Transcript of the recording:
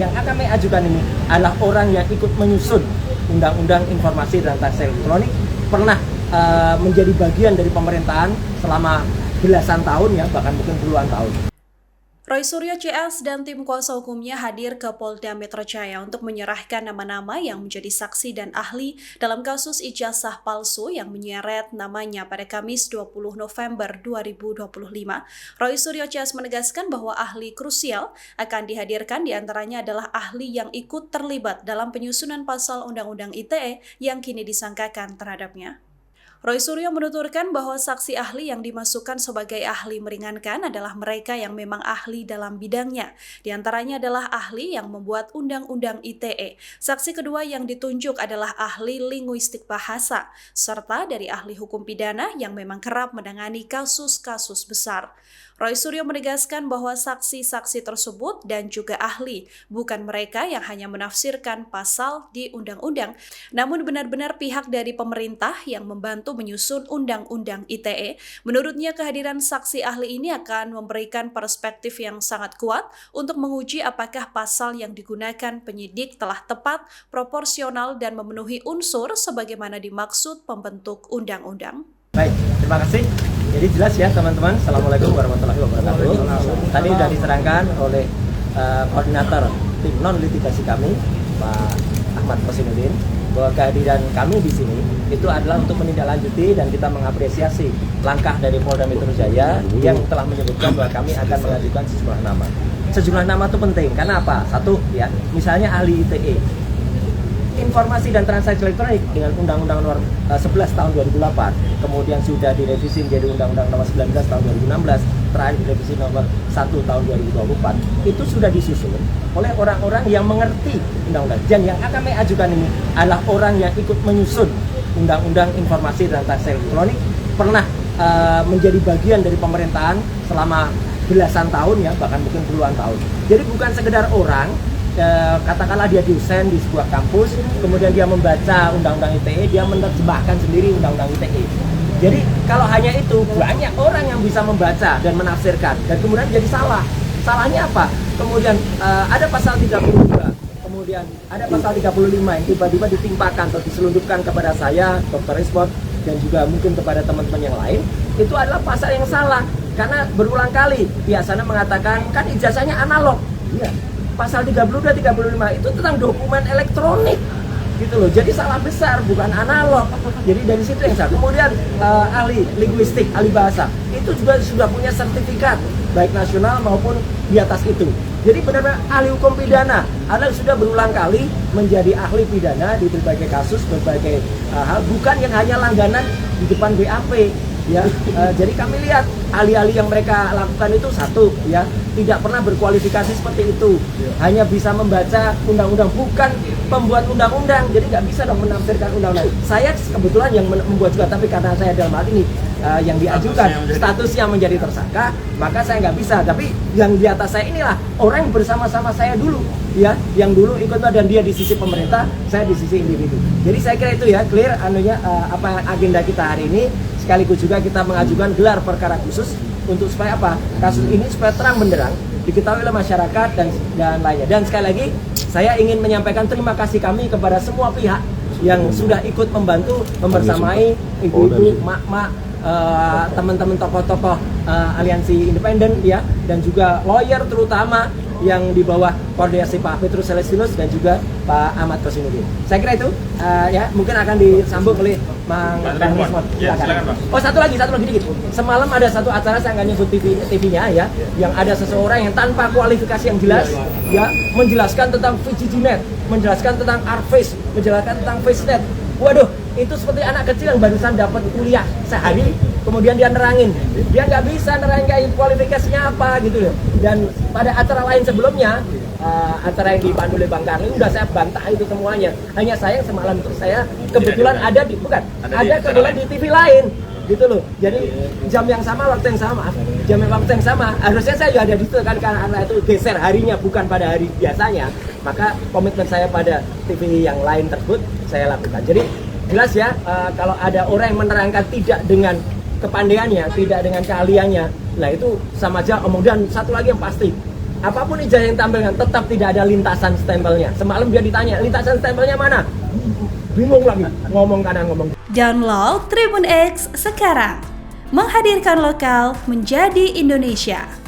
yang akan kami ajukan ini adalah orang yang ikut menyusun Undang-Undang Informasi dan Transaksi Elektronik, pernah menjadi bagian dari pemerintahan selama belasan tahun ya, bahkan mungkin puluhan tahun. Roy Suryo CS dan tim kuasa hukumnya hadir ke Polda Metro Jaya untuk menyerahkan nama-nama yang menjadi saksi dan ahli dalam kasus ijazah palsu yang menyeret namanya pada Kamis 20 November 2025. Roy Suryo CS menegaskan bahwa ahli krusial akan dihadirkan diantaranya adalah ahli yang ikut terlibat dalam penyusunan pasal Undang-Undang ITE yang kini disangkakan terhadapnya. Roy Suryo menuturkan bahwa saksi ahli yang dimasukkan sebagai ahli meringankan adalah mereka yang memang ahli dalam bidangnya. Di antaranya adalah ahli yang membuat Undang-Undang ITE. Saksi kedua yang ditunjuk adalah ahli linguistik bahasa, serta dari ahli hukum pidana yang memang kerap menangani kasus-kasus besar. Roy Suryo menegaskan bahwa saksi-saksi tersebut dan juga ahli bukan mereka yang hanya menafsirkan pasal di undang-undang, namun benar-benar pihak dari pemerintah yang membantu menyusun Undang-Undang ITE. Menurutnya kehadiran saksi ahli ini akan memberikan perspektif yang sangat kuat untuk menguji apakah pasal yang digunakan penyidik telah tepat, proporsional, dan memenuhi unsur sebagaimana dimaksud pembentuk undang-undang. Baik, terima kasih. Jadi jelas ya teman-teman. Assalamualaikum warahmatullahi wabarakatuh. Tadi sudah diterangkan oleh koordinator tim non litigasi kami, Pak Ahmad Kosinuddin, bahwa kehadiran kami di sini itu adalah untuk menindaklanjuti dan kita mengapresiasi langkah dari Polda Metro Jaya yang telah menyebutkan bahwa kami akan mengajukan sejumlah nama. Sejumlah nama itu penting karena apa? Satu ya, misalnya ahli ITE, Informasi dan Transaksi Elektronik dengan Undang-Undang Nomor 11 Tahun 2008, kemudian sudah direvisi menjadi Undang-Undang Nomor 19 Tahun 2016, terakhir direvisi Nomor 1 Tahun 2024, itu sudah disusun oleh orang-orang yang mengerti undang-undang. Dan yang akan kami ajukan ini adalah orang yang ikut menyusun Undang-Undang Informasi dan Transaksi Elektronik, pernah menjadi bagian dari pemerintahan selama belasan tahun ya, bahkan mungkin puluhan tahun. Jadi bukan sekedar orang, katakanlah dia dosen di sebuah kampus, kemudian dia membaca Undang-Undang ITE, dia menerjemahkan sendiri Undang-Undang ITE. Jadi kalau hanya itu, banyak orang yang bisa membaca dan menafsirkan, dan kemudian jadi salah. Salahnya apa? Kemudian ada pasal 32, kemudian ada pasal 35 yang tiba-tiba ditimpakan atau diselundupkan kepada saya, Dr. Risbot, dan juga mungkin kepada teman-teman yang lain. Itu adalah pasal yang salah, karena berulang kali biasanya mengatakan, kan ijazahnya analog. Ya. Pasal 32, 35 itu tentang dokumen elektronik gitu loh. Jadi salah besar, bukan analog. Jadi dari situ yang salah. Kemudian ahli linguistik, ahli bahasa, itu juga sudah punya sertifikat baik nasional maupun di atas itu. Jadi benar-benar ahli hukum pidana, adalah sudah berulang kali menjadi ahli pidana di berbagai kasus, berbagai hal, bukan yang hanya langganan di depan BAP. Ya, jadi kami lihat ahli-ahli yang mereka lakukan itu satu ya, tidak pernah berkualifikasi seperti itu, hanya bisa membaca undang-undang, bukan pembuat undang-undang, jadi nggak bisa dong menafsirkan undang-undang. Saya kebetulan yang membuat juga, tapi karena saya dalam hal ini yang diajukan statusnya menjadi tersangka, maka saya nggak bisa. Tapi yang di atas saya inilah orang yang bersama-sama saya dulu ya, yang dulu ikut dan dia di sisi pemerintah, saya di sisi individu. Jadi saya kira itu ya, clear anunya apa agenda kita hari ini. Sekaligus juga kita mengajukan gelar perkara khusus untuk supaya apa? Kasus ini supaya terang benderang diketahui oleh masyarakat dan lainnya. Dan sekali lagi saya ingin menyampaikan terima kasih kami kepada semua pihak yang sudah ikut membantu membersamai ibu-ibu, mak-mak, teman-teman tokoh-tokoh aliansi independen ya, dan juga lawyer terutama yang di bawah koordinasi Pak Petrus Celestinus dan juga Pak Ahmad Kosinuddin. Saya kira itu ya, mungkin akan disambung oleh Mang Rismot. Oh satu lagi dikit. Semalam ada satu acara, saya nggak nyebut TV-nya ya, yang ada seseorang yang tanpa kualifikasi yang jelas ya, menjelaskan tentang VGGNet, menjelaskan tentang ARFACE, menjelaskan tentang FaceNet. Waduh, itu seperti anak kecil yang barusan dapat kuliah sehari, kemudian dia nerangin, dia nggak bisa nerangin kayak kualifikasinya apa gitu loh. Dan pada acara lain sebelumnya, acara yang dipandu oleh Bang Karli, udah saya bantah itu semuanya. Hanya sayang semalam itu saya kebetulan ada kebetulan di TV lain gitu loh. Jadi jam yang sama, waktu yang sama, harusnya saya juga ada di situ kan, karena itu geser harinya bukan pada hari biasanya. Maka komitmen saya pada TV yang lain tersebut saya lakukan. Jadi jelas ya, kalau ada orang yang menerangkan tidak dengan kepandaiannya, tidak dengan keahliannya, nah itu sama aja omong. Dan satu lagi yang pasti, apapun ijazah yang ditampilkan tetap tidak ada lintasan stempelnya. Semalam dia ditanya, lintasan stempelnya mana? Bingung lagi, ngomong kanan ngomong. Download Tribun X sekarang, menghadirkan lokal menjadi Indonesia.